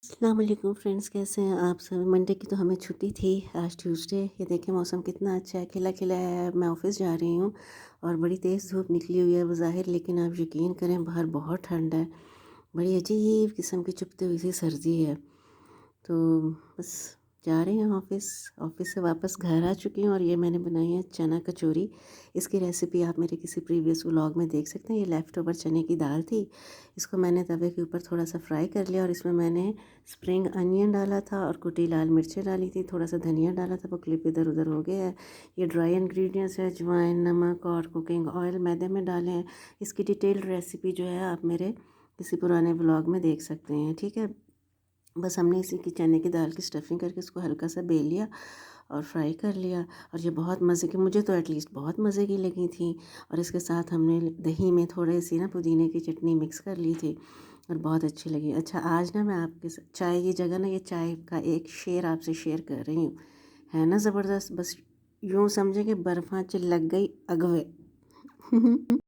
अस्सलाम वालेकुम फ्रेंड्स, कैसे हैं आप सब। मंडे की तो हमें छुट्टी थी, आज ट्यूसडे। ये देखें मौसम कितना अच्छा है, खिला खिला है। मैं ऑफ़िस जा रही हूँ और बड़ी तेज़ धूप निकली हुई है बज़ाहिर, लेकिन आप यकीन करें बाहर बहुत ठंड है। बड़ी अजीब किस्म की चुभती हुई सी सर्दी है। तो बस जा रही हूँ ऑफ़िस। ऑफ़िस से वापस घर आ चुकी हूँ और ये मैंने बनाई है चना कचौरी। इसकी रेसिपी आप मेरे किसी प्रीवियस व्लॉग में देख सकते हैं। ये लेफ़्ट ओवर चने की दाल थी, इसको मैंने तवे के ऊपर थोड़ा सा फ्राई कर लिया और इसमें मैंने स्प्रिंग अनियन डाला था और कुटी लाल मिर्चें डाली थी, थोड़ा सा धनिया डाला था, वो क्लिप इधर उधर हो गया है। ये ड्राई इंग्रेडिएंट्स है, अजवाइन, नमक और कुकिंग ऑयल मैदे में डाले हैं। इसकी डिटेल्ड रेसिपी जो है आप मेरे किसी पुराने ब्लॉग में देख सकते हैं, ठीक है। बस हमने इसी की चने की दाल की स्टफिंग करके इसको हल्का सा बेल लिया और फ्राई कर लिया। और ये बहुत मज़े की, मुझे तो एटलीस्ट बहुत मज़े की लगी थी। और इसके साथ हमने दही में थोड़े सी ना पुदीने की चटनी मिक्स कर ली थी और बहुत अच्छी लगी। अच्छा, आज ना मैं आपके चाय की जगह ना ये चाय का एक शेर आपसे शेयर कर रही हूँ। है ना ज़बरदस्त, बस यूँ समझे कि बर्फ़ां च लग गई अगवे।